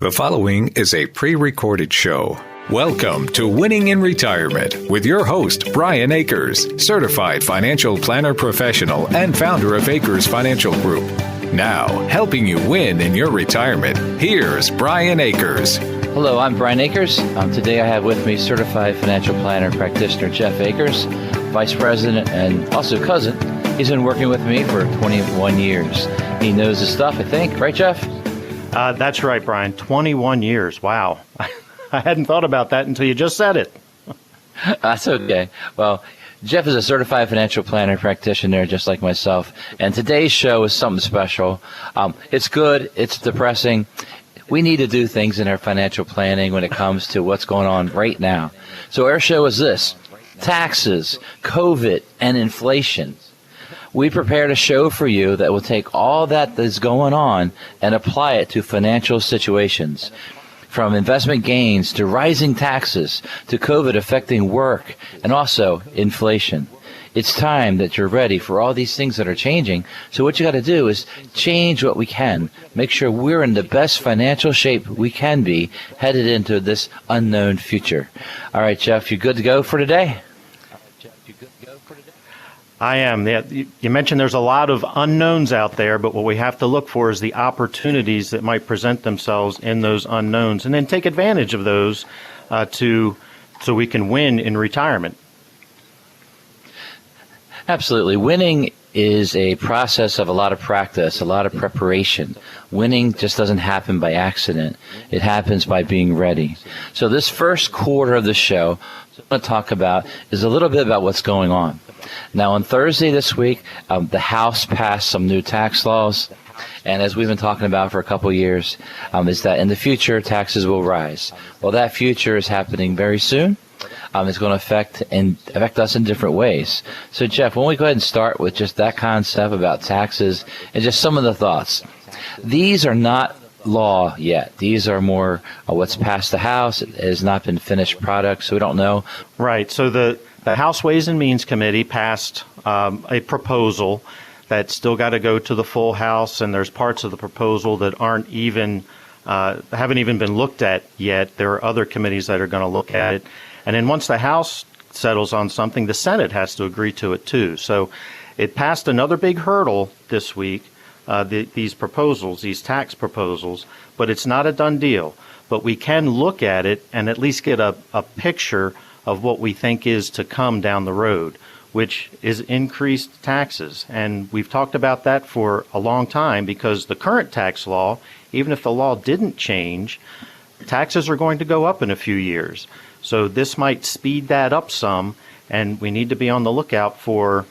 The following is a pre-recorded show. Welcome to Winning in Retirement with your host, Brian Akers, certified financial planner professional and founder of Akers Financial Group. Now, helping you win in your retirement, here's Brian Akers. Hello, I'm Brian Akers. Today I have with me certified financial planner practitioner Jeff Akers, vice president and also cousin. He's been working with me for 21 years. He knows his stuff, I think. Right, Jeff? That's right, Brian. 21 years. Wow. I hadn't thought about that until you just said it. That's okay. Well, Jeff is a certified financial planner practitioner just like myself. And today's show is something special. It's good. It's depressing. We need to do things in our financial planning when it comes to what's going on right now. So our show is this: taxes, COVID, and inflation. We prepared a show for you that will take all that is going on and apply it to financial situations. From investment gains to rising taxes to COVID affecting work and also inflation. It's time that you're ready for all these things that are changing. So what you got to do is change what we can. Make sure we're in the best financial shape we can be headed into this unknown future. All right, Jeff, you good to go for today? I am. You mentioned there's a lot of unknowns out there, but what we have to look for is the opportunities that might present themselves in those unknowns, and then take advantage of those so we can win in retirement. Absolutely. Winning is a process of a lot of practice, a lot of preparation. Winning just doesn't happen by accident. It happens by being ready. So this first quarter of the show, what I'm going to talk about is a little bit about what's going on. Now, on Thursday this week, the House passed some new tax laws. And as we've been talking about for a couple of years, is that in the future, taxes will rise. Well, that future is happening very soon. It's going to affect us in different ways. So, Jeff, why don't we go ahead and start with just that concept about taxes and just some of the thoughts. These are not law yet. These are more what's passed the House. It has not been finished product, so we don't know. Right. So the House Ways and Means Committee passed a proposal that's still got to go to the full House, and there's parts of the proposal that haven't even been looked at yet. There are other committees that are going to look at it. And then once the House settles on something, the Senate has to agree to it too. So it passed another big hurdle this week, these proposals, these tax proposals, but it's not a done deal. But we can look at it and at least get a picture of what we think is to come down the road, which is increased taxes. And we've talked about that for a long time because the current tax law, even if the law didn't change, taxes are going to go up in a few years. So this might speed that up some, and we need to be on the lookout for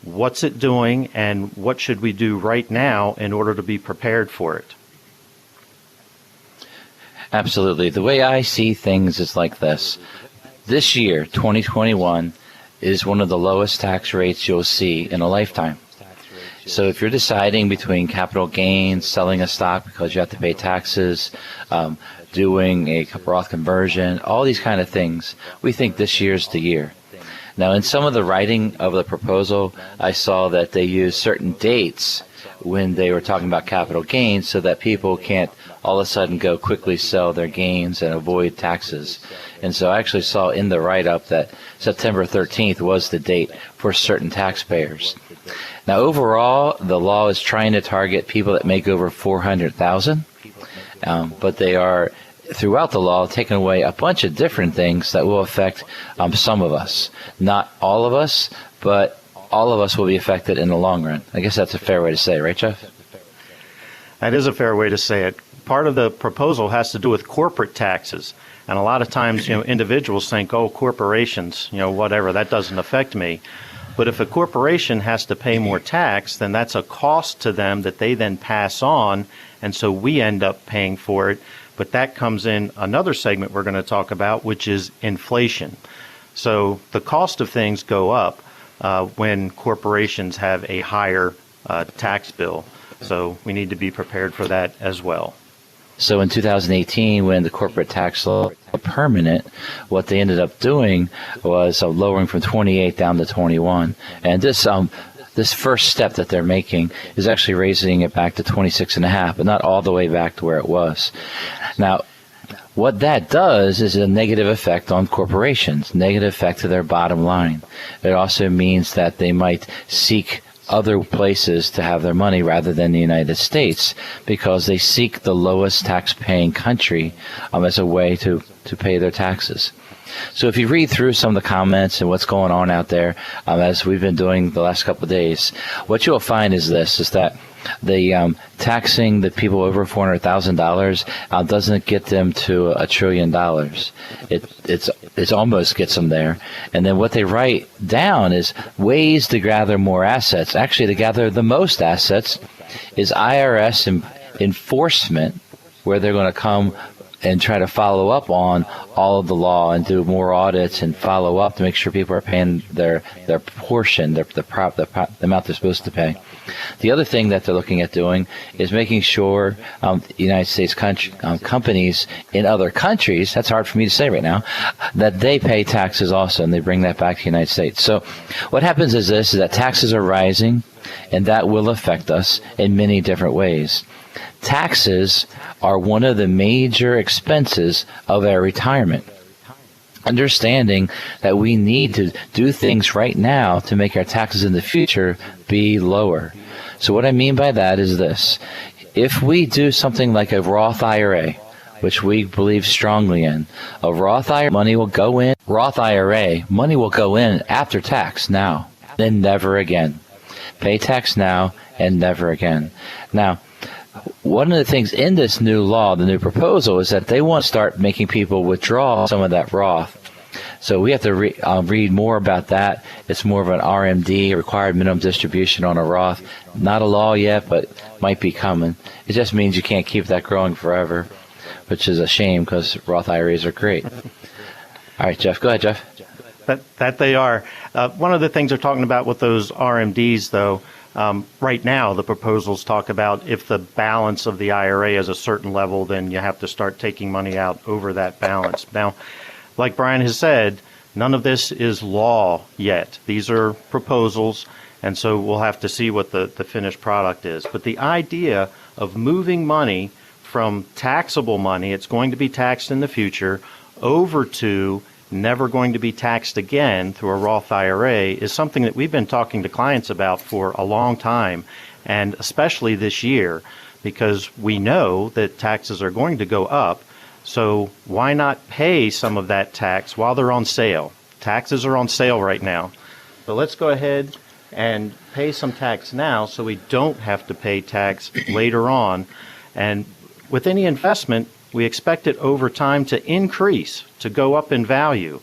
what's it doing and what should we do right now in order to be prepared for it. Absolutely. The way I see things is like this. This year, 2021, is one of the lowest tax rates you'll see in a lifetime. So if you're deciding between capital gains, selling a stock because you have to pay taxes, doing a Roth conversion, all these kind of things, we think this year's the year. Now, in some of the writing of the proposal, I saw that they used certain dates when they were talking about capital gains so that people can't all of a sudden go quickly sell their gains and avoid taxes. And so I actually saw in the write-up that September 13th was the date for certain taxpayers. Now, overall, the law is trying to target people that make over $400,000, but they are, throughout the law, taking away a bunch of different things that will affect some of us. Not all of us, but all of us will be affected in the long run. I guess that's a fair way to say it, right, Jeff? That is a fair way to say it. Part of the proposal has to do with corporate taxes. And a lot of times, individuals think, oh, corporations, whatever, that doesn't affect me. But if a corporation has to pay more tax, then that's a cost to them that they then pass on, and so we end up paying for it. But that comes in another segment we're going to talk about, which is inflation. So the cost of things go up when corporations have a higher tax bill. So we need to be prepared for that as well. So in 2018, when the corporate tax law was permanent, what they ended up doing was lowering from 28 down to 21. And this this first step that they're making is actually raising it back to 26.5, but not all the way back to where it was. Now, what that does is a negative effect on corporations, negative effect to their bottom line. It also means that they might seek other places to have their money rather than the United States, because they seek the lowest tax-paying country as a way to pay their taxes. So if you read through some of the comments and what's going on out there, as we've been doing the last couple of days, what you'll find is this, is that the taxing the people over $400,000 doesn't get them to $1 trillion. It almost gets them there. And then what they write down is ways to gather more assets. Actually, to gather the most assets is IRS enforcement, where they're going to come and try to follow up on all of the law and do more audits and follow up to make sure people are paying their portion, the amount they're supposed to pay. The other thing that they're looking at doing is making sure United States companies in other countries, that's hard for me to say right now, that they pay taxes also, and they bring that back to the United States. So what happens is this, is that taxes are rising, and that will affect us in many different ways. Taxes are one of the major expenses of our retirement. Understanding that we need to do things right now to make our taxes in the future be lower. So what I mean by that is this. If we do something like a Roth IRA, which we believe strongly in, a Roth IRA money will go in. Roth IRA money will go in after tax now, then never again. Pay tax now and never again. Now, one of the things in this new law, the new proposal, is that they want to start making people withdraw some of that Roth. So we have to read more about that. It's more of an RMD, required minimum distribution on a Roth. Not a law yet, but might be coming. It just means you can't keep that growing forever, which is a shame because Roth IRAs are great. All right, Jeff. Go ahead, Jeff. That they are. One of the things they're talking about with those RMDs, though, right now the proposals talk about if the balance of the IRA is a certain level, then you have to start taking money out over that balance. Now, like Brian has said, none of this is law yet. These are proposals, and so we'll have to see what the finished product is. But the idea of moving money from taxable money, it's going to be taxed in the future, over to never going to be taxed again through a Roth IRA is something that we've been talking to clients about for a long time, and especially this year, because we know that taxes are going to go up. So why not pay some of that tax while they're on sale? Taxes are on sale right now. So let's go ahead and pay some tax now so we don't have to pay tax later on. And with any investment, we expect it over time to increase, to go up in value.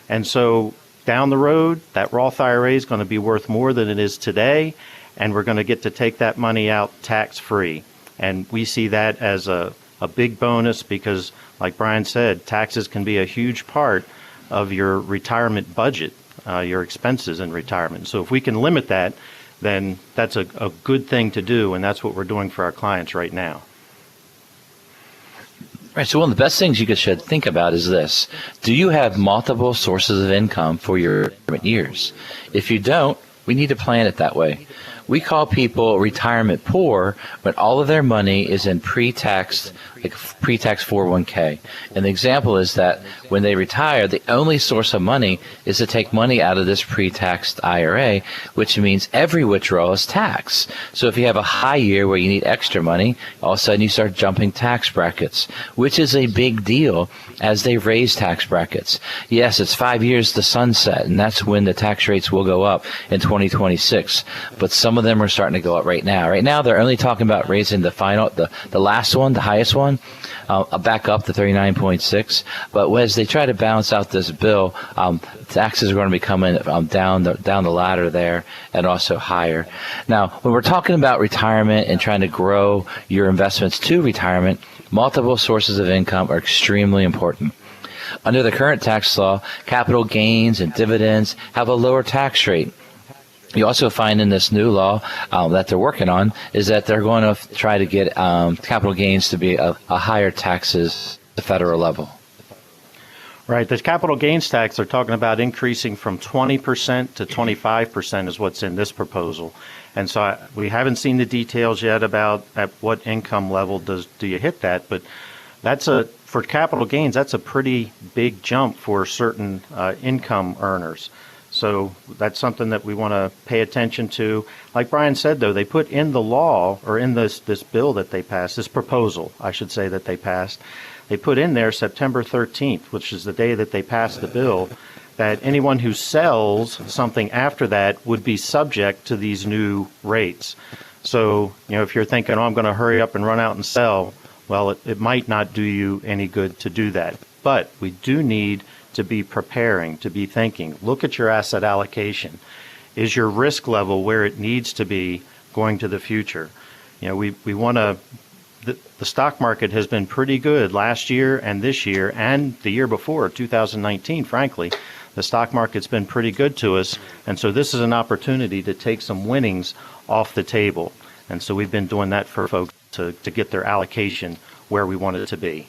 And so down the road, that Roth IRA is going to be worth more than it is today, and we're going to get to take that money out tax-free. And we see that as a big bonus because, like Brian said, taxes can be a huge part of your retirement budget, your expenses in retirement. So if we can limit that, then that's a good thing to do, and that's what we're doing for our clients right now. Right. So one of the best things you should think about is this. Do you have multiple sources of income for your retirement years? If you don't, we need to plan it that way. We call people retirement poor when all of their money is in pre-tax 401k. And the example is that when they retire, the only source of money is to take money out of this pre-taxed IRA, which means every withdrawal is taxed. So if you have a high year where you need extra money, all of a sudden you start jumping tax brackets, which is a big deal as they raise tax brackets. Yes, it's 5 years to sunset, and that's when the tax rates will go up in 2026. But some of them are starting to go up right now. Right now, they're only talking about raising the last one, the highest one, back up to 39.6. But as they try to balance out this bill, taxes are going to be coming down the ladder there and also higher. Now, when we're talking about retirement and trying to grow your investments to retirement, multiple sources of income are extremely important. Under the current tax law, capital gains and dividends have a lower tax rate. You also find in this new law that they're working on is that they're going to try to get capital gains to be a higher taxes at the federal level. Right. The capital gains tax, they're talking about increasing from 20% to 25% is what's in this proposal. And so we haven't seen the details yet about at what income level do you hit that. But for capital gains, that's a pretty big jump for certain income earners. So that's something that we want to pay attention to. Like Brian said, though, they put in the law, or in this bill that they passed, this proposal, I should say, that they passed, they put in there September 13th, which is the day that they passed the bill, that anyone who sells something after that would be subject to these new rates. So, if you're thinking, I'm going to hurry up and run out and sell, well, it might not do you any good to do that. But we do need to be preparing, to be thinking. Look at your asset allocation. Is your risk level where it needs to be going to the future? We want to. The stock market has been pretty good last year and this year and the year before, 2019, frankly. The stock market's been pretty good to us, and so this is an opportunity to take some winnings off the table. And so we've been doing that for folks to get their allocation where we want it to be.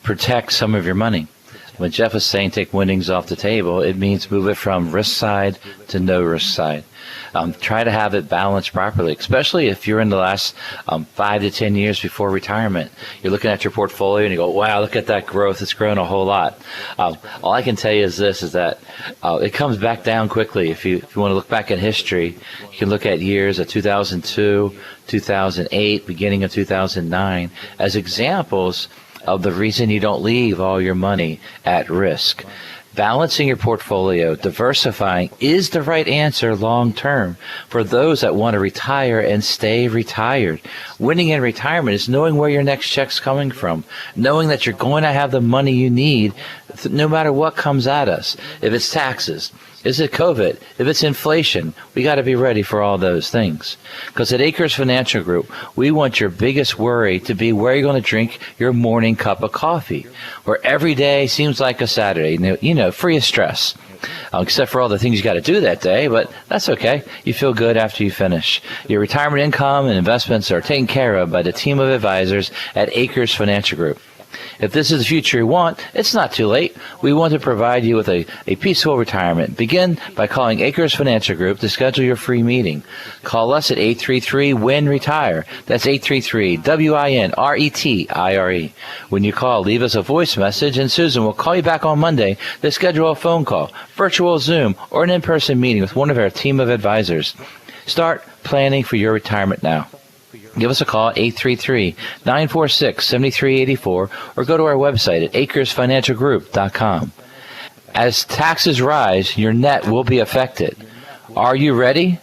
Protect some of your money. When Jeff is saying take winnings off the table, it means move it from risk side to no risk side. Try to have it balanced properly, especially if you're in the last 5 to 10 years before retirement. You're looking at your portfolio and you go, wow, look at that growth. It's grown a whole lot. All I can tell you is this, is that it comes back down quickly. If you want to look back in history, you can look at years of 2002, 2008, beginning of 2009 as examples of the reason you don't leave all your money at risk. Balancing your portfolio, diversifying is the right answer long term for those that want to retire and stay retired. Winning in retirement is knowing where your next check's coming from, knowing that you're going to have the money you need no matter what comes at us. If it's taxes, is it COVID? If it's inflation, we got to be ready for all those things. Because at Acres Financial Group, we want your biggest worry to be where you're going to drink your morning cup of coffee, where every day seems like a Saturday, free of stress. Except for all the things you got to do that day, but that's okay. You feel good after you finish. Your retirement income and investments are taken care of by the team of advisors at Acres Financial Group. If this is the future you want, it's not too late. We want to provide you with a peaceful retirement. Begin by calling Acres Financial Group to schedule your free meeting. Call us at 833-WIN-RETIRE. That's 833-WIN-RETIRE. When you call, leave us a voice message, and Susan will call you back on Monday to schedule a phone call, virtual Zoom, or an in-person meeting with one of our team of advisors. Start planning for your retirement now. Give us a call at 833-946-7384 or go to our website at acresfinancialgroup.com. As taxes rise, your net will be affected. Are you ready?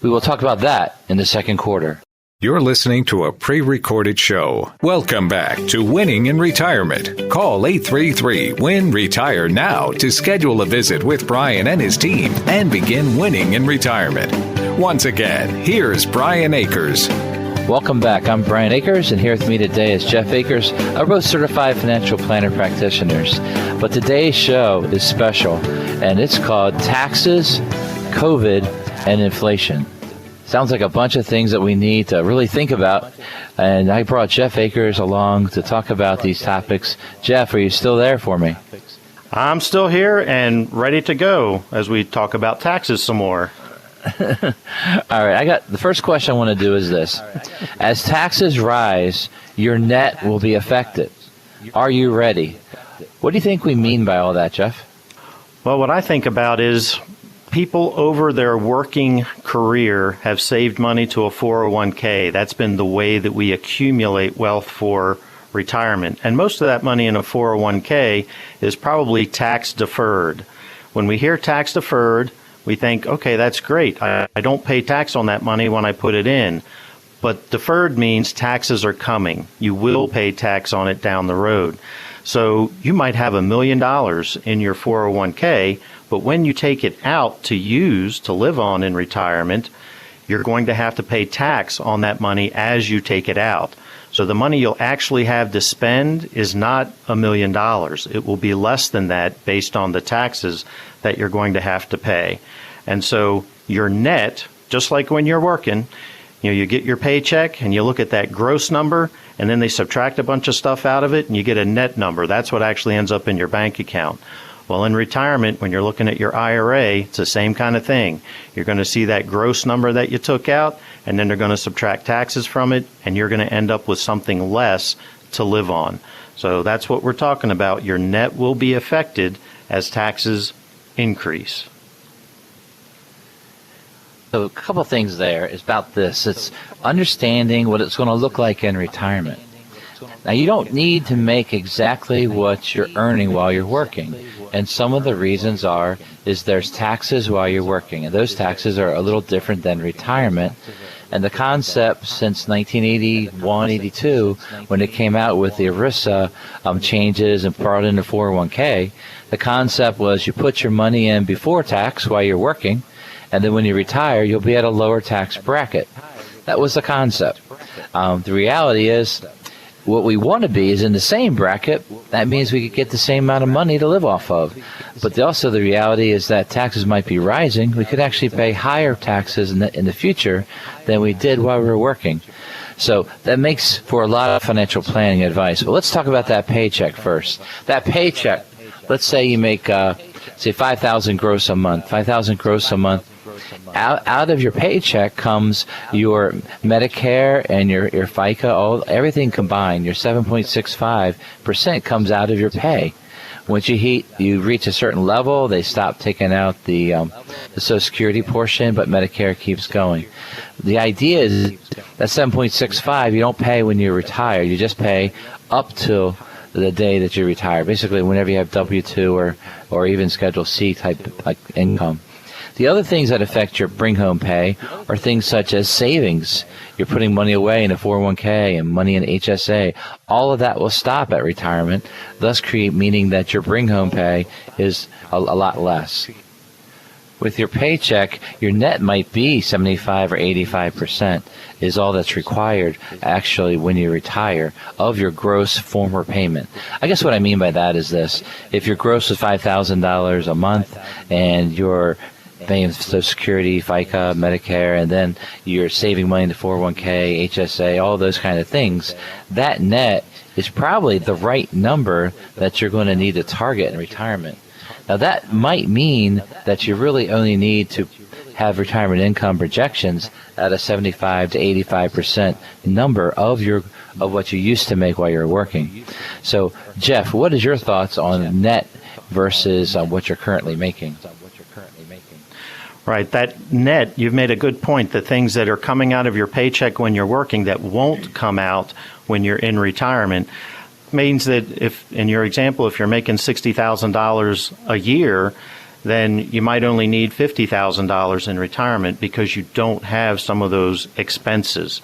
We will talk about that in the second quarter. You're listening to a pre-recorded show. Welcome back to Winning in Retirement. Call 833-WIN-RETIRE now to schedule a visit with Brian and his team and begin winning in retirement. Once again, here's Brian Akers. Welcome back. I'm Brian Akers, and here with me today is Jeff Akers, a both certified financial planner practitioners. But today's show is special, and it's called Taxes, COVID, and Inflation. Sounds like a bunch of things that we need to really think about, and I brought Jeff Akers along to talk about these topics. Jeff, are you still there for me? I'm still here and ready to go as we talk about taxes some more. All right, the first question I want to do is this. As taxes rise, your net will be affected. Are you ready? What do you think we mean by all that, Jeff? Well, what I think about is people over their working career have saved money to a 401k. That's been the way that we accumulate wealth for retirement. And most of that money in a 401k is probably tax deferred. When we hear tax deferred, we think, okay, that's great. I don't pay tax on that money when I put it in. But deferred means taxes are coming. You will pay tax on it down the road. So you might have $1 million in your 401k, but when you take it out to use, to live on in retirement, you're going to have to pay tax on that money as you take it out. So the money you'll actually have to spend is not $1 million. It will be less than that based on the taxes that you're going to have to pay. And so your net, just like when you're working, You get your paycheck and you look at that gross number, and then they subtract a bunch of stuff out of it and you get a net number. That's what actually ends up in your bank account. Well, in retirement, when you're looking at your IRA, it's the same kind of thing. You're going to see that gross number that you took out, and then they're going to subtract taxes from it, and you're going to end up with something less to live on. So that's what we're talking about. Your net will be affected as taxes increase. So a couple of things there is about this. It's understanding what it's going to look like in retirement. Now, you don't need to make exactly what you're earning while you're working. And some of the reasons is there's taxes while you're working. And those taxes are a little different than retirement. And the concept since 1981, 82, when it came out with the ERISA changes and brought in the 401k, the concept was you put your money in before tax while you're working, and then when you retire, you'll be at a lower tax bracket. That was the concept. The reality is, what we want to be is in the same bracket. That means we could get the same amount of money to live off of. But also the reality is that taxes might be rising. We could actually pay higher taxes in the future than we did while we were working. So that makes for a lot of financial planning advice. But let's talk about that paycheck first. That paycheck, let's say you make, say, $5,000 gross a month. $5,000 gross a month. Out of your paycheck comes your Medicare and your FICA, everything combined. Your 7.65% comes out of your pay. Once you reach a certain level, they stop taking out the Social Security portion, but Medicare keeps going. The idea is that 7.65 you don't pay when you retire. You just pay up till the day that you retire. Basically, whenever you have W-2 or even Schedule C type like income. The other things that affect your bring-home pay are things such as savings. You're putting money away in a 401k and money in HSA. All of that will stop at retirement, thus meaning that your bring-home pay is a lot less. With your paycheck, your net might be 75 or 85% is all that's required actually when you retire of your gross former payment. I guess what I mean by that is this. If your gross is $5,000 a month and your paying Social Security, FICA, Medicare, and then you're saving money in the 401k, HSA, all those kind of things, that net is probably the right number that you're going to need to target in retirement. Now, that might mean that you really only need to have retirement income projections at a 75 to 85% number of what you used to make while you're working. So, Jeff, what is your thoughts on net versus what you're currently making? Right, that net, you've made a good point. The things that are coming out of your paycheck when you're working that won't come out when you're in retirement means that if, in your example, if you're making $60,000 a year, then you might only need $50,000 in retirement because you don't have some of those expenses.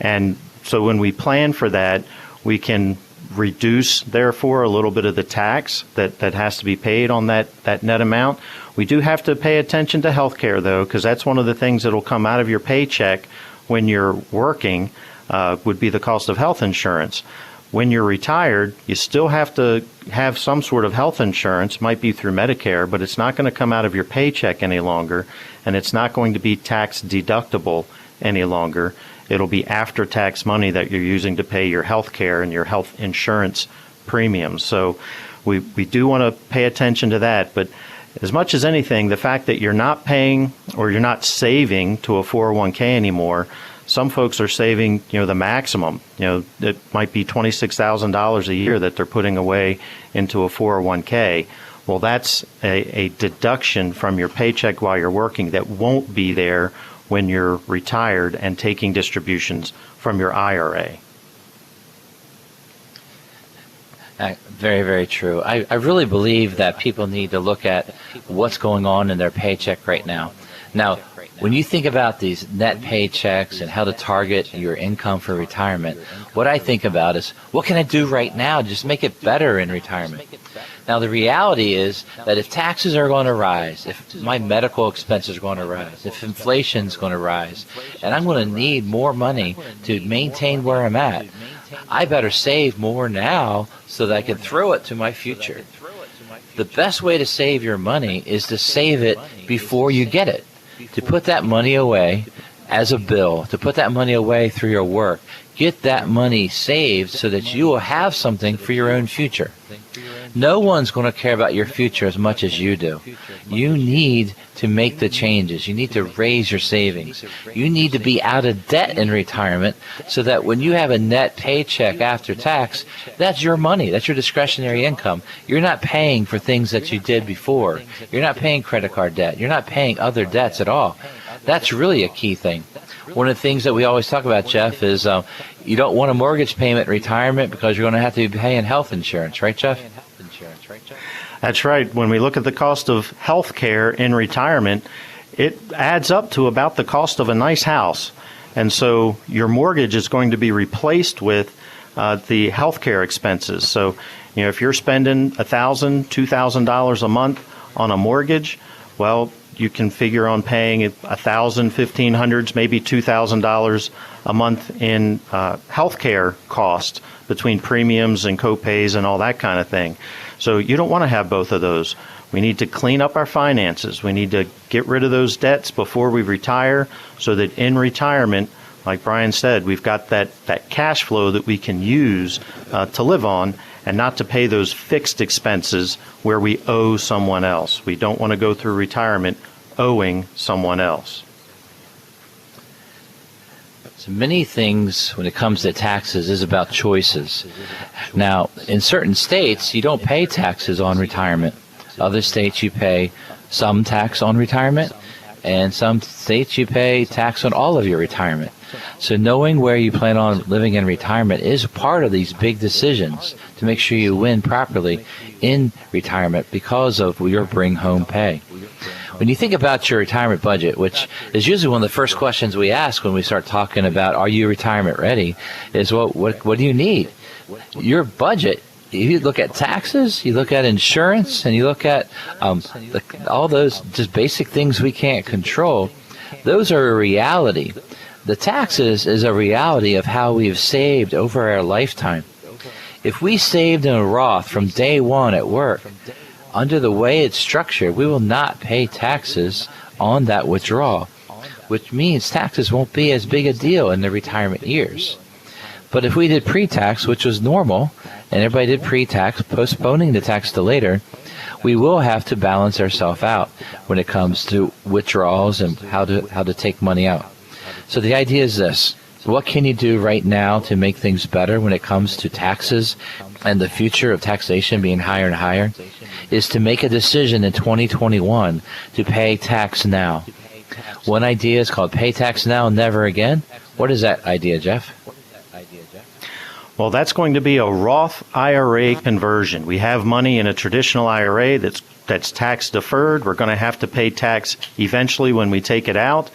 And so when we plan for that, we can reduce, therefore, a little bit of the tax that has to be paid on that net amount. We do have to pay attention to health care, though, because that's one of the things that will come out of your paycheck when you're working would be the cost of health insurance. When you're retired, you still have to have some sort of health insurance, might be through Medicare, but it's not going to come out of your paycheck any longer, and it's not going to be tax deductible any longer. It'll be after-tax money that you're using to pay your health care and your health insurance premiums. So we do want to pay attention to that, but as much as anything, the fact that you're not paying or you're not saving to a 401k anymore, some folks are saving, the maximum. It might be $26,000 a year that they're putting away into a 401k. Well, that's a deduction from your paycheck while you're working that won't be there when you're retired and taking distributions from your IRA. Very, very true. I really believe that people need to look at what's going on in their paycheck right now. Now, when you think about these net paychecks and how to target your income for retirement, what I think about is, what can I do right now to just make it better in retirement? Now, the reality is that if taxes are going to rise, if my medical expenses are going to rise, if inflation is going to rise, and I'm going to need more money to maintain where I'm at, I better save more now so that I can throw it to my future. The best way to save your money is to save it before you get it, to put that money away as a bill, to put that money away through your work. Get that money saved so that you will have something for your own future. No one's going to care about your future as much as you do. You need to make the changes. You need to raise your savings. You need to be out of debt in retirement so that when you have a net paycheck after tax, that's your money. That's your discretionary income. You're not paying for things that you did before. You're not paying credit card debt. You're not paying other debts at all. That's really a key thing. One of the things that we always talk about, Jeff, is you don't want a mortgage payment in retirement because you're going to have to be paying health insurance, right, Jeff? That's right. When we look at the cost of health care in retirement, it adds up to about the cost of a nice house. And so your mortgage is going to be replaced with the health care expenses. So, if you're spending $1,000, $2,000 a month on a mortgage, well, you can figure on paying $1,000, $1,500, maybe $2,000 a month in health care cost between premiums and co-pays and all that kind of thing. So you don't want to have both of those. We need to clean up our finances. We need to get rid of those debts before we retire so that in retirement, like Brian said, we've got that cash flow that we can use to live on and not to pay those fixed expenses where we owe someone else. We don't want to go through retirement owing someone else. So many things when it comes to taxes is about choices. Now, in certain states, you don't pay taxes on retirement. Other states, you pay some tax on retirement, and some states, you pay tax on all of your retirement. So knowing where you plan on living in retirement is part of these big decisions to make sure you win properly in retirement because of your bring-home pay. When you think about your retirement budget, which is usually one of the first questions we ask when we start talking about are you retirement ready, is what do you need? Your budget, you look at taxes, you look at insurance, and you look at all those just basic things we can't control. Those are a reality. The taxes is a reality of how we've saved over our lifetime. If we saved in a Roth from day one at work, under the way it's structured, we will not pay taxes on that withdrawal, which means taxes won't be as big a deal in the retirement years. But if we did pre-tax, which was normal, and everybody did pre-tax, postponing the tax to later, we will have to balance ourselves out when it comes to withdrawals and how to take money out. So the idea is this. What can you do right now to make things better when it comes to taxes and the future of taxation being higher and higher? Is to make a decision in 2021 to pay tax now. One idea is called pay tax now, never again. What is that idea, Jeff? Well, that's going to be a Roth IRA conversion. We have money in a traditional IRA that's tax deferred. We're going to have to pay tax eventually when we take it out.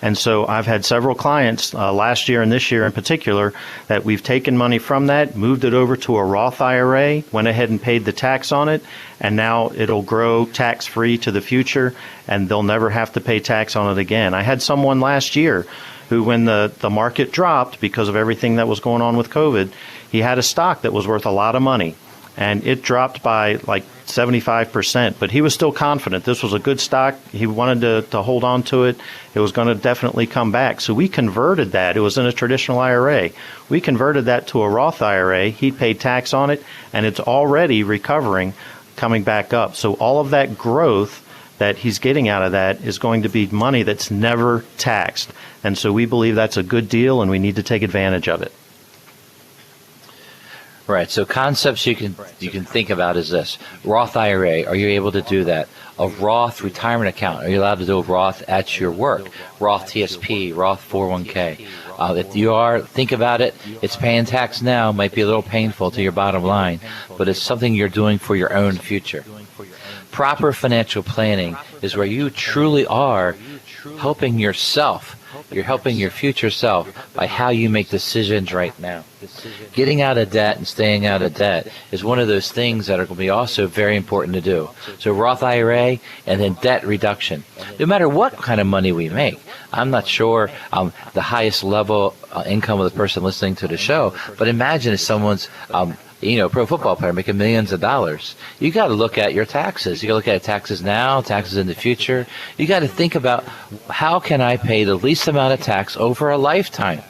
And so I've had several clients last year and this year in particular that we've taken money from that, moved it over to a Roth IRA, went ahead and paid the tax on it, and now it'll grow tax-free to the future, and they'll never have to pay tax on it again. I had someone last year who, when the market dropped because of everything that was going on with COVID, he had a stock that was worth a lot of money, and it dropped by like 75%, but he was still confident this was a good stock. He wanted to hold on to it. It was going to definitely come back. So we converted that. It was in a traditional IRA. We converted that to a Roth IRA. He paid tax on it, and it's already recovering, coming back up. So all of that growth that he's getting out of that is going to be money that's never taxed. And so we believe that's a good deal, and we need to take advantage of it. Right. So concepts you can think about is this. Roth IRA, are you able to do that? A Roth retirement account, are you allowed to do a Roth at your work? Roth TSP, Roth 401k. If you are, think about it. It's paying tax now, might be a little painful to your bottom line, but it's something you're doing for your own future. Proper financial planning is where you truly are helping yourself. You're helping your future self by how you make decisions right now. Getting out of debt and staying out of debt is one of those things that are going to be also very important to do. So Roth IRA and then debt reduction. No matter what kind of money we make, I'm not sure the highest level income of the person listening to the show, but imagine if someone's pro football player making millions of dollars. You got to look at your taxes. You got to look at taxes now, taxes in the future. You got to think about, how can I pay the least amount of tax over a lifetime?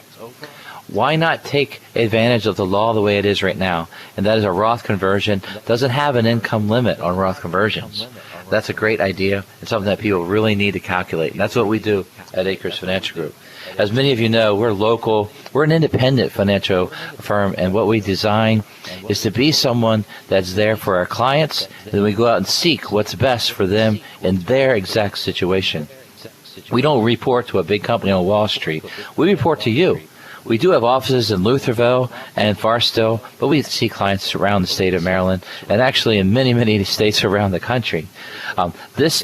Why not take advantage of the law the way it is right now? And that is a Roth conversion doesn't have an income limit on Roth conversions. That's a great idea. It's something that people really need to calculate. And that's what we do at Acres Financial Group. As many of you know, we're local. We're an independent financial firm, and what we design is to be someone that's there for our clients, and then we go out and seek what's best for them in their exact situation. We don't report to a big company on Wall Street. We report to you. We do have offices in Lutherville and Farstill, but we see clients around the state of Maryland and actually in many, many states around the country. This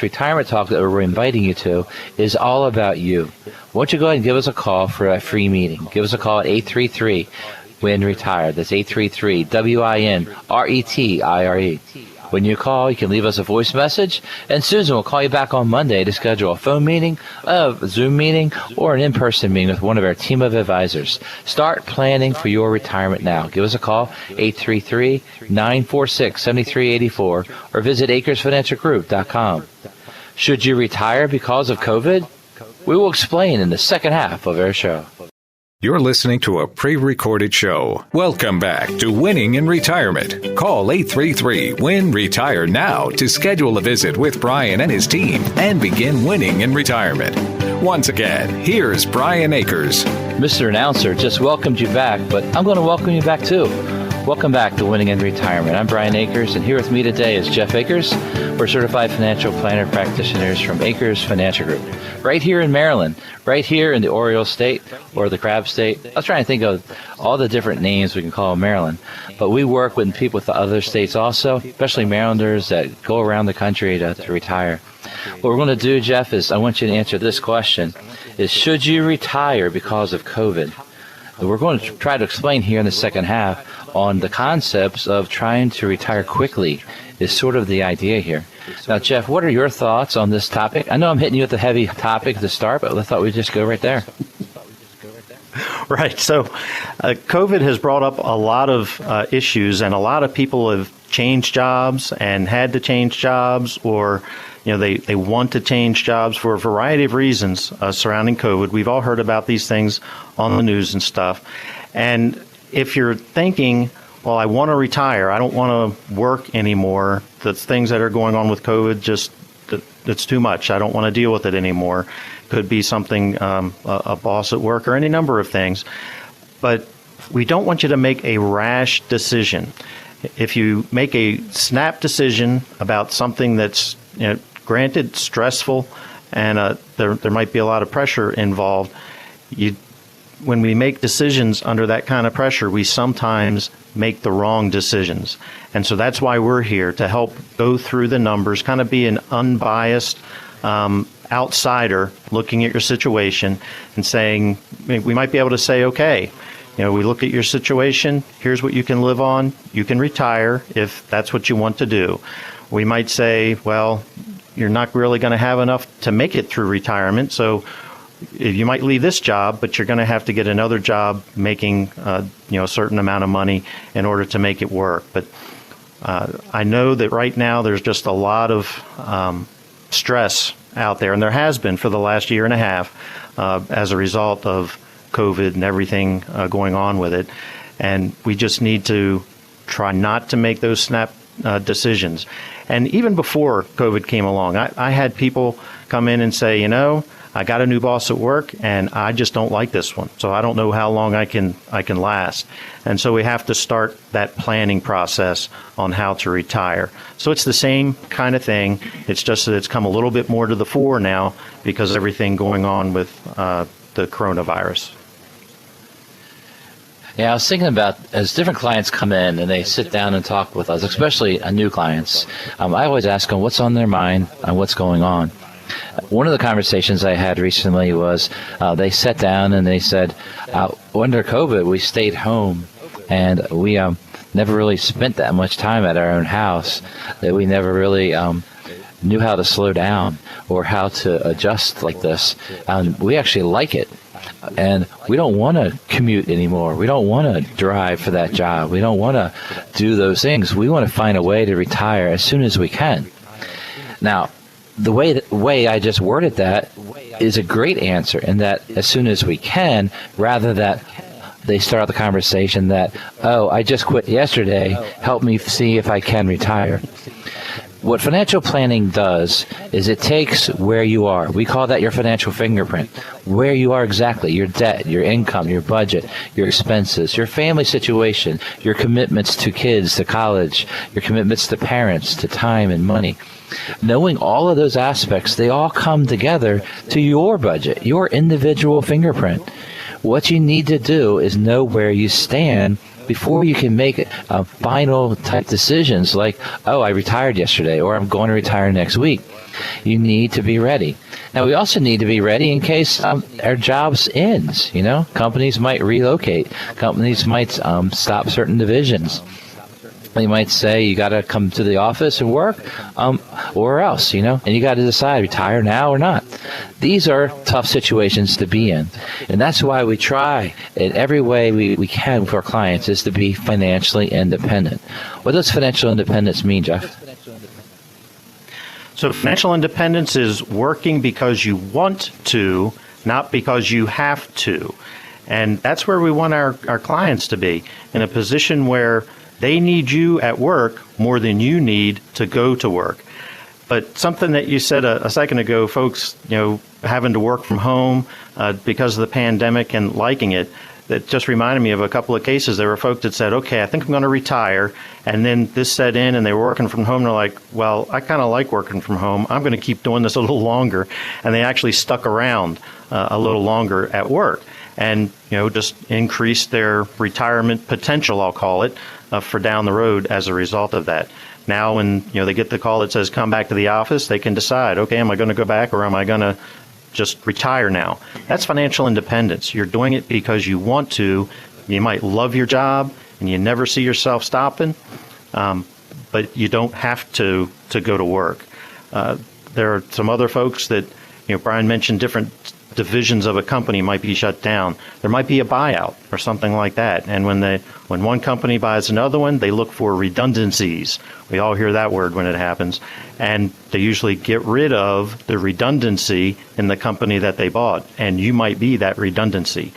retirement talk that we're inviting you to is all about you. Why don't you go ahead and give us a call for a free meeting? Give us a call at 833-WIN-RETIRE. That's 833-WIN-RETIRE. When you call, you can leave us a voice message, and Susan will call you back on Monday to schedule a phone meeting, a Zoom meeting, or an in-person meeting with one of our team of advisors. Start planning for your retirement now. Give us a call, 833-946-7384, or visit acresfinancialgroup.com. Should you retire because of COVID? We will explain in the second half of our show. You're listening to a pre-recorded show. Welcome back to Winning in Retirement. Call 833-WIN-RETIRE now to schedule a visit with Brian and his team and begin winning in retirement. Once again, here's Brian Akers. Mr. Announcer just welcomed you back, but I'm going to welcome you back too. Welcome back to Winning in Retirement. I'm Brian Akers, and here with me today is Jeff Akers. We're certified financial planner practitioners from Akers Financial Group, right here in Maryland, right here in the Oriole State or the Crab State. I was trying to think of all the different names we can call Maryland, but we work with people with the other states also, especially Marylanders that go around the country to retire. What we're going to do, Jeff, is I want you to answer this question: is should you retire because of COVID? We're going to try to explain here in the second half on the concepts of trying to retire quickly is sort of the idea here. Now, Jeff, what are your thoughts on this topic? I know I'm hitting you with a heavy topic to start, but I thought we'd just go right there. Right. So COVID has brought up a lot of issues, and a lot of people have changed jobs and had to change jobs, or they want to change jobs for a variety of reasons surrounding COVID. We've all heard about these things on the news and stuff. And if you're thinking, well, I want to retire, I don't want to work anymore, the things that are going on with COVID, it's too much, I don't want to deal with it anymore. Could be something, a boss at work, or any number of things. But we don't want you to make a rash decision. If you make a snap decision about something that's, granted, stressful, and there might be a lot of pressure involved, when we make decisions under that kind of pressure, we sometimes make the wrong decisions. And so that's why we're here, to help go through the numbers, kind of be an unbiased outsider looking at your situation and saying, we might be able to say, okay, we look at your situation, here's what you can live on, you can retire if that's what you want to do. We might say, well, you're not really going to have enough to make it through retirement, so you might leave this job, but you're going to have to get another job making a certain amount of money in order to make it work. But I know that right now there's just a lot of stress out there, and there has been for the last year and a half as a result of COVID and everything going on with it. And we just need to try not to make those snap decisions. And even before COVID came along, I had people come in and say, I got a new boss at work, and I just don't like this one. So I don't know how long I can last. And so we have to start that planning process on how to retire. So it's the same kind of thing. It's just that it's come a little bit more to the fore now because of everything going on with the coronavirus. Yeah, I was thinking about, as different clients come in and they sit down and talk with us, especially new clients, I always ask them what's on their mind and what's going on. one of the conversations I had recently was they sat down and they said, under COVID, we stayed home and we never really spent that much time at our own house, that we never really knew how to slow down or how to adjust like this. We actually like it. And we don't want to commute anymore. We don't want to drive for that job. We don't want to do those things. We want to find a way to retire as soon as we can. Now, the way I just worded that is a great answer, in that as soon as we can, rather that they start out the conversation that, oh, I just quit yesterday, help me see if I can retire. What financial planning does is it takes where you are. We call that your financial fingerprint. Where you are exactly, your debt, your income, your budget, your expenses, your family situation, your commitments to kids, to college, your commitments to parents, to time and money. Knowing all of those aspects, they all come together to your budget, your individual fingerprint. What you need to do is know where you stand before you can make final type decisions like, oh, I retired yesterday, or I'm going to retire next week. You need to be ready. Now, we also need to be ready in case our jobs ends. Companies might relocate. Companies might stop certain divisions. They might say you got to come to the office and work, or else, and you got to decide, retire now or not. These are tough situations to be in. And that's why we try in every way we can for our clients is to be financially independent. What does financial independence mean, Jeff? So financial independence is working because you want to, not because you have to. And that's where we want our clients to be, in a position where they need you at work more than you need to go to work. But something that you said a second ago, folks, having to work from home because of the pandemic and liking it, that just reminded me of a couple of cases. There were folks that said, okay, I think I'm going to retire. And then this set in and they were working from home. They're like, well, I kind of like working from home. I'm going to keep doing this a little longer. And they actually stuck around a little longer at work and, just increased their retirement potential, I'll call it, for down the road as a result of that. Now when they get the call that says come back to the office, they can decide, okay, am I going to go back or am I going to just retire now? That's financial independence. You're doing it because you want to. You might love your job and you never see yourself stopping, but you don't have to go to work. There are some other folks that, Brian mentioned different divisions of a company might be shut down. There might be a buyout or something like that. And when one company buys another one, they look for redundancies. We all hear that word when it happens. And they usually get rid of the redundancy in the company that they bought. And you might be that redundancy.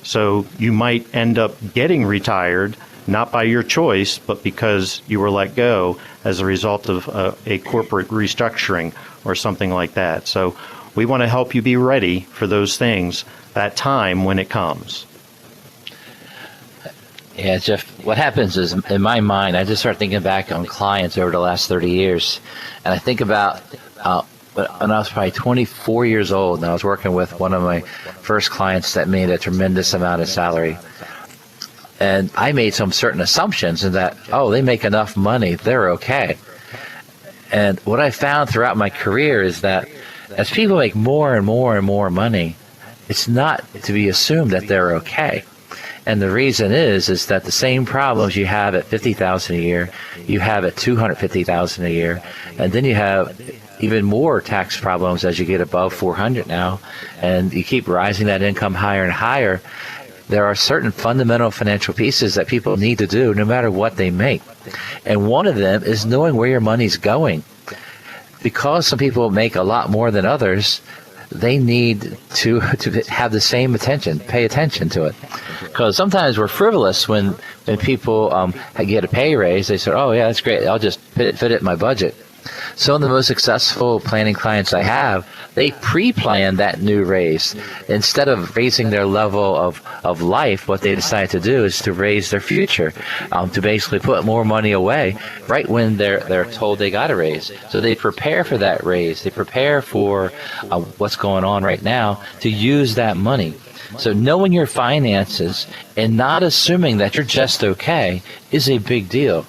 So you might end up getting retired, not by your choice, but because you were let go as a result of a corporate restructuring or something like that. So we want to help you be ready for those things, that time when it comes. Yeah, Jeff, what happens is, in my mind, I just start thinking back on clients over the last 30 years. And I think about when I was probably 24 years old, and I was working with one of my first clients that made a tremendous amount of salary. And I made some certain assumptions in that, oh, they make enough money, they're okay. And what I found throughout my career is that as people make more and more and more money, it's not to be assumed that they're okay. And the reason is that the same problems you have at $50,000 a year, you have at $250,000 a year, and then you have even more tax problems as you get above $400,000 now, and you keep rising that income higher and higher. There are certain fundamental financial pieces that people need to do no matter what they make. And one of them is knowing where your money's going. Because some people make a lot more than others, they need to have the same attention, pay attention to it. Because sometimes we're frivolous when people get a pay raise. They say, oh, yeah, that's great. I'll just fit it in my budget. Some of the most successful planning clients I have, they pre-plan that new raise. Instead of raising their level of life, what they decide to do is to raise their future, to basically put more money away right when they're told they got a raise. So they prepare for that raise. They prepare for what's going on right now to use that money. So knowing your finances and not assuming that you're just okay is a big deal.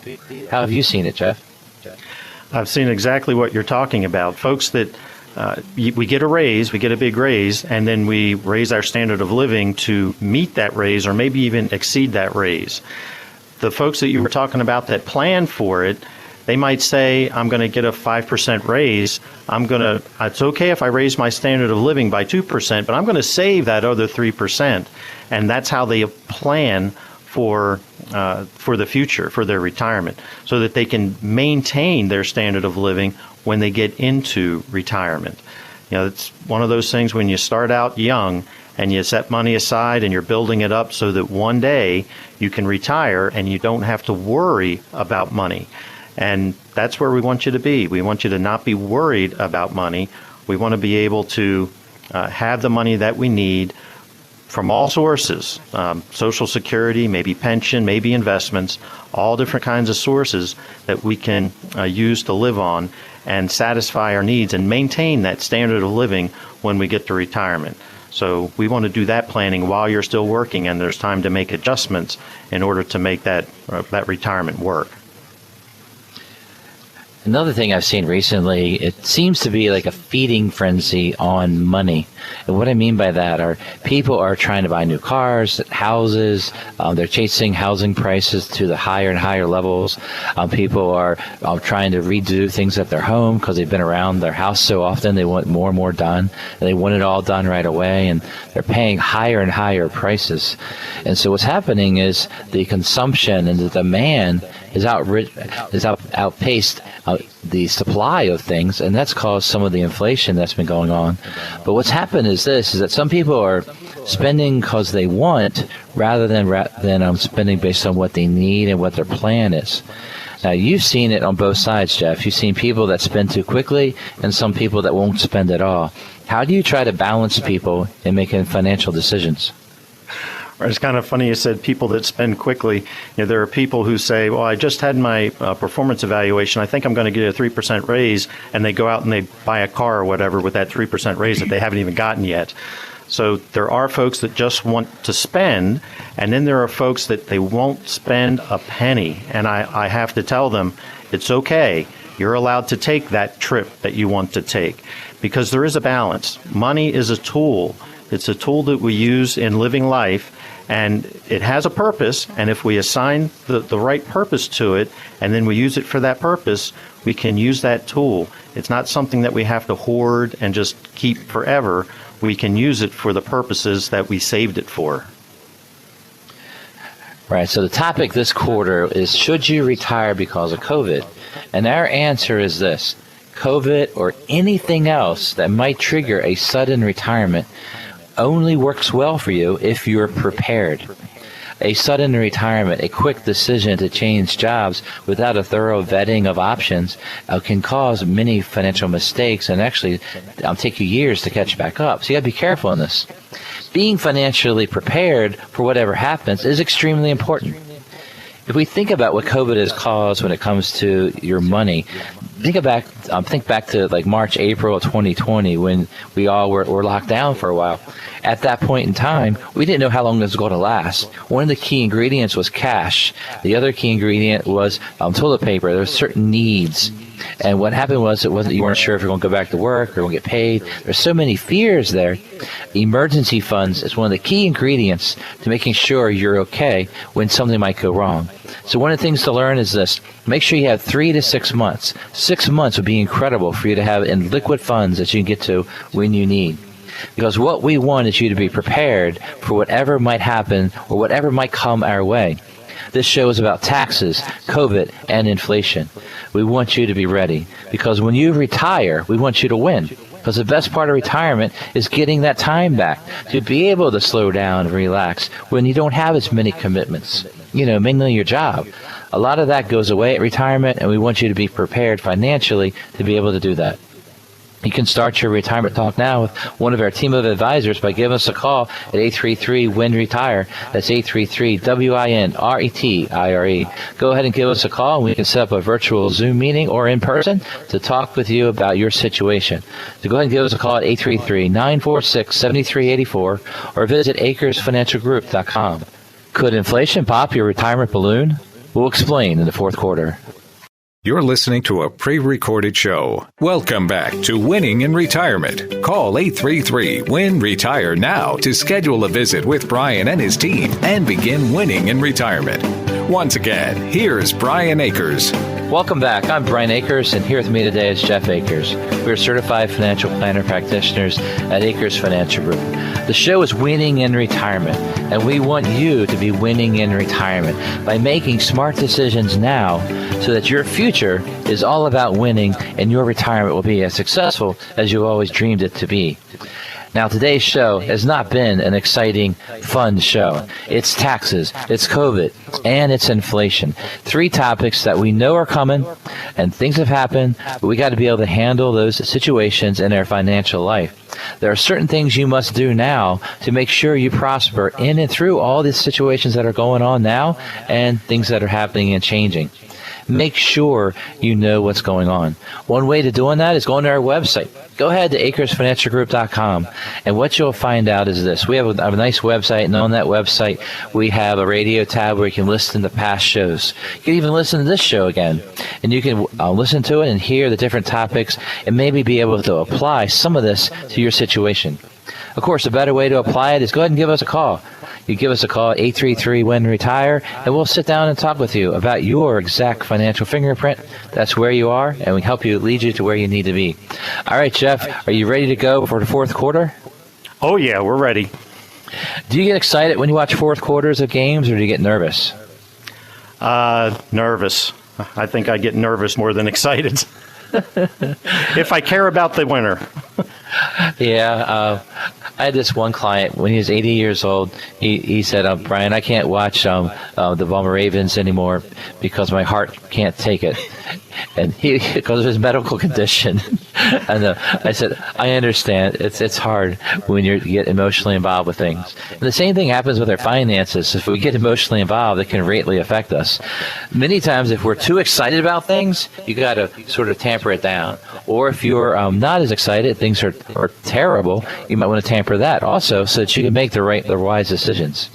How have you seen it, Jeff? I've seen exactly what you're talking about. Folks that we get a raise, we get a big raise, and then we raise our standard of living to meet that raise or maybe even exceed that raise. The folks that you were talking about that plan for it, they might say, I'm going to get a 5% raise. It's okay if I raise my standard of living by 2%, but I'm going to save that other 3%. And that's how they plan for the future, for their retirement, so that they can maintain their standard of living when they get into retirement. It's one of those things when you start out young and you set money aside and you're building it up so that one day you can retire and you don't have to worry about money. And that's where we want you to be. We want you to not be worried about money. We want to be able to have the money that we need from all sources, Social Security, maybe pension, maybe investments, all different kinds of sources that we can use to live on and satisfy our needs and maintain that standard of living when we get to retirement. So we want to do that planning while you're still working, and there's time to make adjustments in order to make that retirement work. Another thing I've seen recently, it seems to be like a feeding frenzy on money. And what I mean by that are people are trying to buy new cars, houses. They're chasing housing prices to the higher and higher levels. People are trying to redo things at their home because they've been around their house so often. They want more and more done. And they want it all done right away. And they're paying higher and higher prices. And so what's happening is the consumption and the demand is outpaced the supply of things, and that's caused some of the inflation that's been going on. But what's happened is that some people are spending because they want rather than spending based on what they need and what their plan is. Now, you've seen it on both sides, Jeff. You've seen people that spend too quickly and some people that won't spend at all. How do you try to balance people in making financial decisions? It's kind of funny you said people that spend quickly. There are people who say, well, I just had my performance evaluation. I think I'm going to get a 3% raise, and they go out and they buy a car or whatever with that 3% raise that they haven't even gotten yet. So there are folks that just want to spend, and then there are folks that they won't spend a penny. And I have to tell them, it's okay. You're allowed to take that trip that you want to take, because there is a balance. Money is a tool. It's a tool that we use in living life. And it has a purpose, and if we assign the right purpose to it, and then we use it for that purpose, we can use that tool. It's not something that we have to hoard and just keep forever. We can use it for the purposes that we saved it for. Right, so the topic this quarter is, should you retire because of COVID? And our answer is this: COVID or anything else that might trigger a sudden retirement only works well for you if you're prepared. A sudden retirement, a quick decision to change jobs without a thorough vetting of options can cause many financial mistakes and actually take you years to catch back up. So you got to be careful in this. Being financially prepared for whatever happens is extremely important. If we think about what COVID has caused when it comes to your money, think back to like March, April of 2020 when we all were locked down for a while. At that point in time, we didn't know how long this was going to last. One of the key ingredients was cash. The other key ingredient was toilet paper. There were certain needs. And what happened was you weren't sure if you're going to go back to work or going to get paid. There's so many fears there. Emergency funds is one of the key ingredients to making sure you're okay when something might go wrong. So one of the things to learn is this: make sure you have 3 to 6 months. 6 months would be incredible for you to have in liquid funds that you can get to when you need. Because what we want is you to be prepared for whatever might happen or whatever might come our way. This show is about taxes, COVID, and inflation. We want you to be ready, because when you retire, we want you to win. Because the best part of retirement is getting that time back to be able to slow down and relax when you don't have as many commitments, mainly your job. A lot of that goes away at retirement, and we want you to be prepared financially to be able to do that. You can start your retirement talk now with one of our team of advisors by giving us a call at 833-WIN-RETIRE. That's 833-WIN-RETIRE. Go ahead and give us a call, and we can set up a virtual Zoom meeting or in person to talk with you about your situation. So go ahead and give us a call at 833-946-7384 or visit acresfinancialgroup.com. Could inflation pop your retirement balloon? We'll explain in the fourth quarter. You're listening to a pre-recorded show. Welcome back to Winning in Retirement. Call 833-WIN-RETIRE now to schedule a visit with Brian and his team and begin winning in retirement. Once again, here's Brian Akers. Welcome back. I'm Brian Akers, and here with me today is Jeff Akers. We're certified financial planner practitioners at Akers Financial Group. The show is Winning in Retirement, and we want you to be winning in retirement by making smart decisions now so that your future is all about winning and your retirement will be as successful as you always dreamed it to be. Now, today's show has not been an exciting, fun show. It's taxes, it's COVID, and it's inflation. Three topics that we know are coming, and things have happened, but we got to be able to handle those situations in our financial life. There are certain things you must do now to make sure you prosper in and through all these situations that are going on now and things that are happening and changing. Make sure you know what's going on. One way to doing that is going to our website. Go ahead to AkersFinancialGroup.com, and what you'll find out is this. We have a nice website, and on that website, we have a radio tab where you can listen to past shows. You can even listen to this show again, and you can listen to it and hear the different topics and maybe be able to apply some of this to your situation. Of course, a better way to apply it is go ahead and give us a call. You give us a call at 833-WIN-RETIRE, and we'll sit down and talk with you about your exact financial fingerprint. That's where you are, and we help you lead you to where you need to be. All right, Jeff, are you ready to go for the fourth quarter? Oh, yeah, we're ready. Do you get excited when you watch fourth quarters of games, or do you get nervous? Nervous. I think I get nervous more than excited. If I care about the winner. Yeah, I had this one client when he was 80 years old. He said, Brian, I can't watch the Baltimore Ravens anymore because my heart can't take it. And because of his medical condition. And I said, I understand. It's hard when you get emotionally involved with things. And the same thing happens with our finances. If we get emotionally involved, it can greatly affect us. Many times, if we're too excited about things, you got to sort of tamper it down. Or if you're not as excited, things are terrible, you might want to tamper that also so that you can make the wise decisions.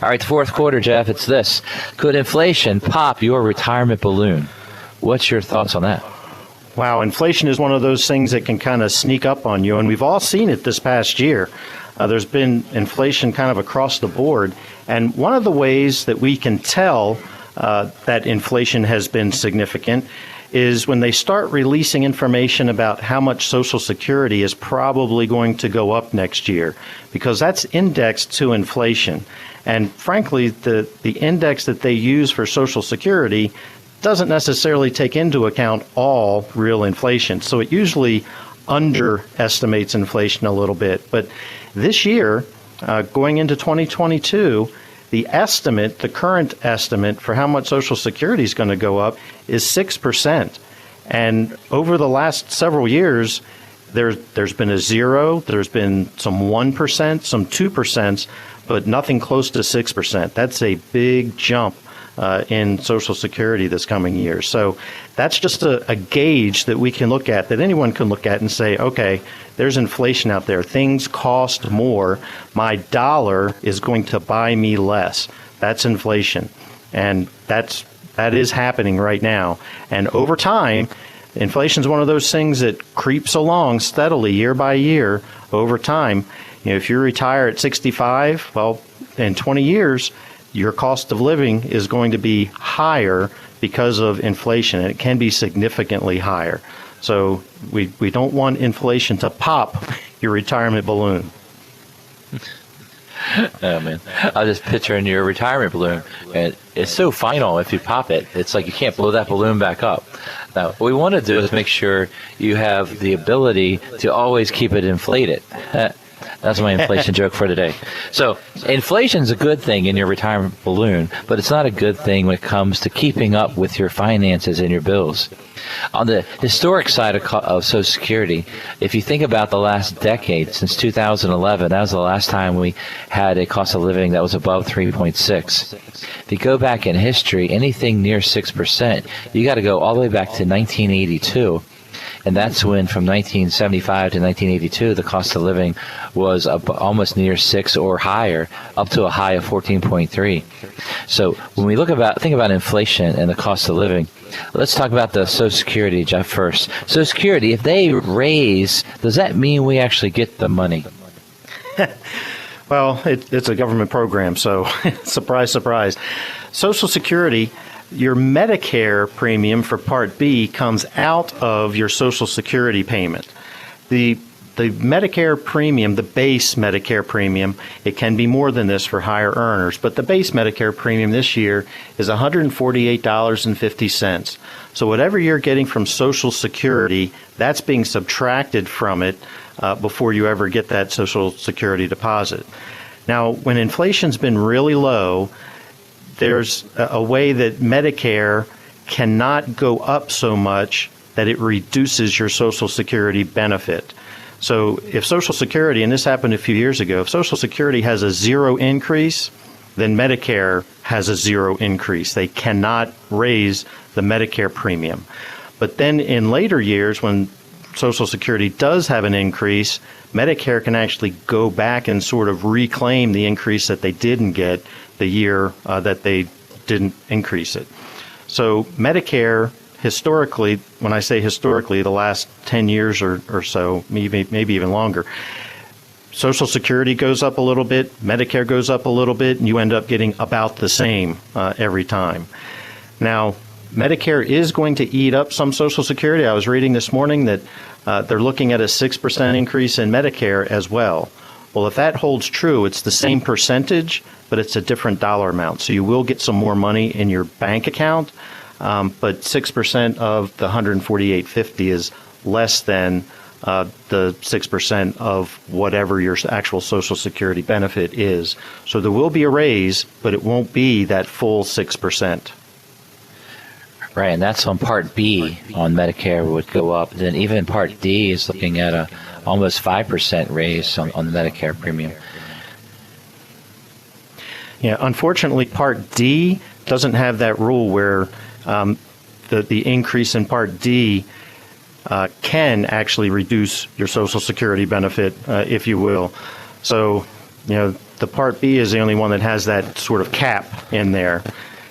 All right, the fourth quarter, Jeff, it's this. Could inflation pop your retirement balloon? What's your thoughts on that? Wow, inflation is one of those things that can kind of sneak up on you, and we've all seen it this past year. There's been inflation kind of across the board, and one of the ways that we can tell that inflation has been significant is when they start releasing information about how much Social Security is probably going to go up next year, because that's indexed to inflation. And frankly, the index that they use for Social Security doesn't necessarily take into account all real inflation. So it usually underestimates inflation a little bit. But this year, going into 2022, the current estimate for how much Social Security is going to go up is 6%. And over the last several years, there's been a 0, there's been some 1%, some 2%, but nothing close to 6%. That's a big jump in Social Security this coming year. So that's just a gauge that we can look at, that anyone can look at and say, okay, there's inflation out there. Things cost more. My dollar is going to buy me less. That's inflation. And that is happening right now. And over time, inflation is one of those things that creeps along steadily year by year over time. You know, if you retire at 65, well, in 20 years, your cost of living is going to be higher because of inflation, and it can be significantly higher. So we don't want inflation to pop your retirement balloon. Oh, man. I was just picturing your retirement balloon, and it's so final if you pop it. It's like you can't blow that balloon back up. Now, what we want to do is make sure you have the ability to always keep it inflated. That's my inflation joke for today. So inflation is a good thing in your retirement balloon, but it's not a good thing when it comes to keeping up with your finances and your bills. On the historic side of Social Security, if you think about the last decade, since 2011, that was the last time we had a cost of living that was above 3.6. If you go back in history, anything near 6%, you got to go all the way back to 1982. And that's when from 1975 to 1982, the cost of living was up almost near 6 or higher, up to a high of 14.3. So when we think about inflation and the cost of living, let's talk about the Social Security, Jeff, first. Social Security, if they raise, does that mean we actually get the money? Well, it's a government program, so surprise, surprise. Social Security, your Medicare premium for Part B comes out of your Social Security payment. The Medicare premium, the base Medicare premium, it can be more than this for higher earners, but the base Medicare premium this year is $148.50. So whatever you're getting from Social Security, that's being subtracted from it before you ever get that Social Security deposit. Now, when inflation's been really low, there's a way that Medicare cannot go up so much that it reduces your Social Security benefit. So if Social Security, and this happened a few years ago, if Social Security has a zero increase, then Medicare has a zero increase. They cannot raise the Medicare premium. But then in later years, when Social Security does have an increase, Medicare can actually go back and sort of reclaim the increase that they didn't get the year that they didn't increase it. So Medicare, historically, when I say historically, the last 10 years or so, maybe even longer, Social Security goes up a little bit, Medicare goes up a little bit, and you end up getting about the same every time. Now, Medicare is going to eat up some Social Security. I was reading this morning that they're looking at a 6% increase in Medicare as well. Well, if that holds true, it's the same percentage, but it's a different dollar amount. So you will get some more money in your bank account, but 6% of the $148.50 is less than the 6% of whatever your actual Social Security benefit is. So there will be a raise, but it won't be that full 6%. Right, and that's on Part B on Medicare would go up. Then even Part D is looking at a almost 5% raise on the Medicare premium. Yeah, unfortunately, Part D doesn't have that rule where the increase in Part D can actually reduce your Social Security benefit, if you will. So, the Part B is the only one that has that sort of cap in there.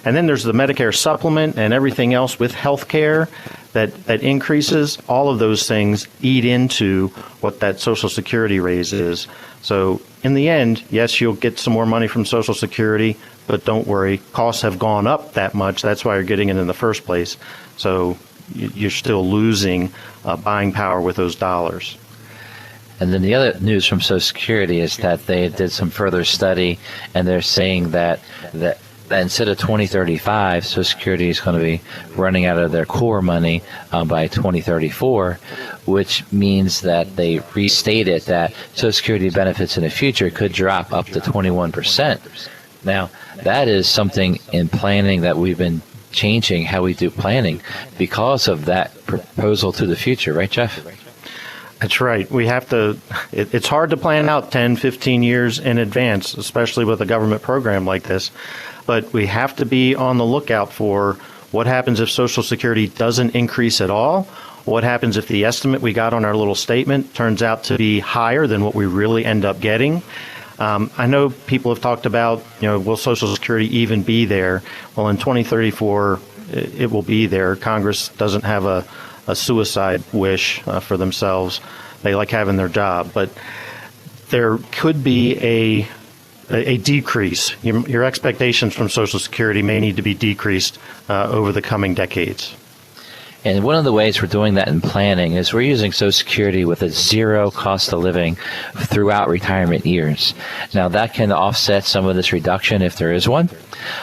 And then there's the Medicare supplement and everything else with health care that increases. All of those things eat into what that Social Security raise is. So in the end, yes, you'll get some more money from Social Security, but don't worry, costs have gone up that much. That's why you're getting it in the first place. So you're still losing buying power with those dollars. And then the other news from Social Security is that they did some further study, and they're saying that instead of 2035, Social Security is going to be running out of their core money by 2034, which means that they restated that Social Security benefits in the future could drop up to 21%. Now, that is something in planning that we've been changing how we do planning because of that proposal to the future, right, Jeff? That's right. We have to, it's hard to plan out 10, 15 years in advance, especially with a government program like this. But we have to be on the lookout for what happens if Social Security doesn't increase at all. What happens if the estimate we got on our little statement turns out to be higher than what we really end up getting? I know people have talked about, will Social Security even be there? Well, in 2034, it will be there. Congress doesn't have a suicide wish for themselves. They like having their job. But there could be a decrease. Your expectations from Social Security may need to be decreased over the coming decades. And one of the ways we're doing that in planning is we're using Social Security with a zero cost of living throughout retirement years. Now, that can offset some of this reduction if there is one.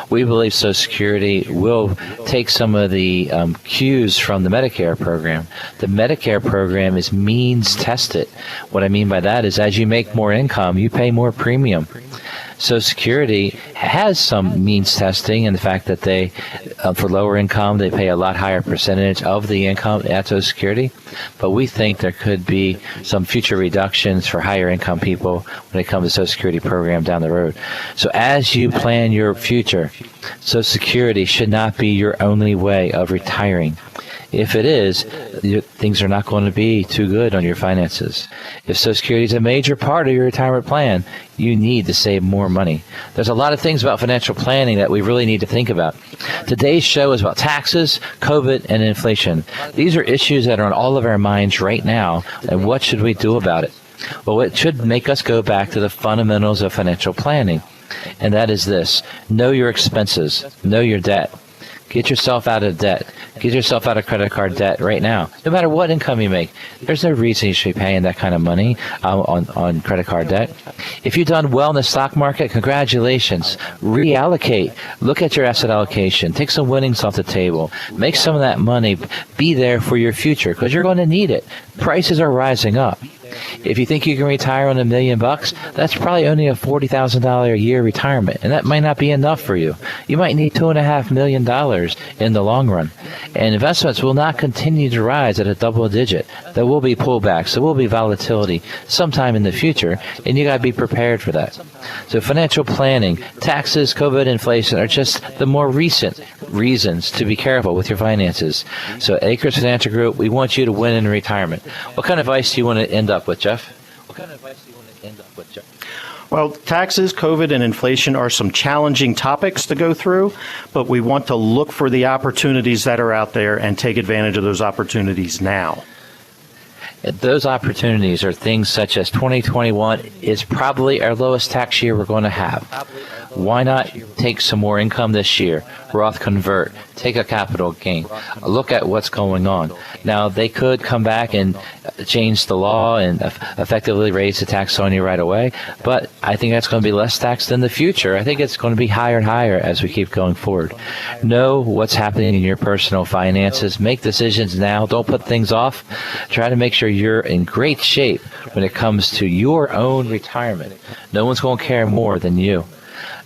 We believe Social Security will take some of the cues from the Medicare program. The Medicare program is means tested. What I mean by that is as you make more income, you pay more premium. Social Security has some means testing in the fact that they, for lower income, they pay a lot higher percentage of the income at Social Security. But we think there could be some future reductions for higher income people when it comes to Social Security program down the road. So as you plan your future, Social Security should not be your only way of retiring. If it is, things are not going to be too good on your finances. If Social Security is a major part of your retirement plan, you need to save more money. There's a lot of things about financial planning that we really need to think about. Today's show is about taxes, COVID, and inflation. These are issues that are on all of our minds right now, and what should we do about it? Well, it should make us go back to the fundamentals of financial planning, and that is this: know your expenses, know your debt. Get yourself out of debt. Get yourself out of credit card debt right now. No matter what income you make, there's no reason you should be paying that kind of money on credit card debt. If you've done well in the stock market, congratulations. Reallocate. Look at your asset allocation. Take some winnings off the table. Make some of that money be there for your future, because you're going to need it. Prices are rising up. If you think you can retire on $1 million, that's probably only a $40,000 a year retirement, and that might not be enough for you. You might need $2.5 million in the long run. And investments will not continue to rise at a double digit. There will be pullbacks. There will be volatility sometime in the future, and you got to be prepared for that. So financial planning, taxes, COVID, inflation are just the more recent reasons to be careful with your finances. So Acres Financial Group, we want you to win in retirement. What kind of advice do you want to end up with, Jeff? Well, taxes, COVID, and inflation are some challenging topics to go through, but we want to look for the opportunities that are out there and take advantage of those opportunities now. Those opportunities are things such as 2021 is probably our lowest tax year we're going to have. Why not take some more income this year? Roth convert, take a capital gain, look at what's going on. Now, they could come back and change the law and effectively raise the tax on you right away, but I think that's going to be less taxed in the future. I think it's going to be higher and higher as we keep going forward. Know what's happening in your personal finances. Make decisions now. Don't put things off. Try to make sure you're in great shape when it comes to your own retirement. No one's going to care more than you.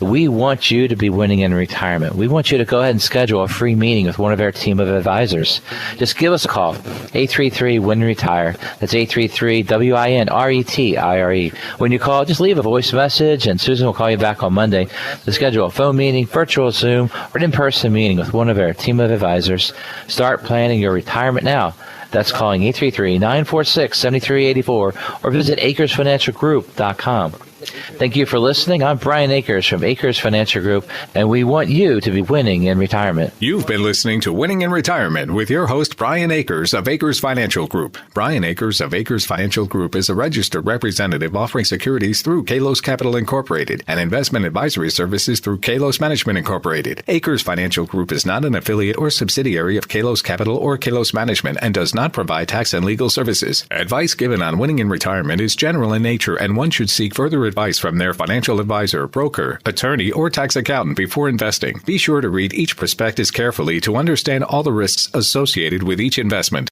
We want you to be winning in retirement. We want you to go ahead and schedule a free meeting with one of our team of advisors. Just give us a call, 833-WIN-RETIRE. That's 833-WIN-RETIRE. When you call, just leave a voice message, and Susan will call you back on Monday to schedule a phone meeting, virtual Zoom, or an in-person meeting with one of our team of advisors. Start planning your retirement now. That's calling 833-946-7384 or visit acresfinancialgroup.com. Thank you for listening. I'm Brian Akers from Akers Financial Group, and we want you to be winning in retirement. You've been listening to Winning in Retirement with your host, Brian Akers of Akers Financial Group. Brian Akers of Akers Financial Group is a registered representative offering securities through Kalos Capital Incorporated and investment advisory services through Kalos Management Incorporated. Akers Financial Group is not an affiliate or subsidiary of Kalos Capital or Kalos Management and does not provide tax and legal services. Advice given on winning in retirement is general in nature, and one should seek further advice from their financial advisor, broker, attorney, or tax accountant before investing. Be sure to read each prospectus carefully to understand all the risks associated with each investment.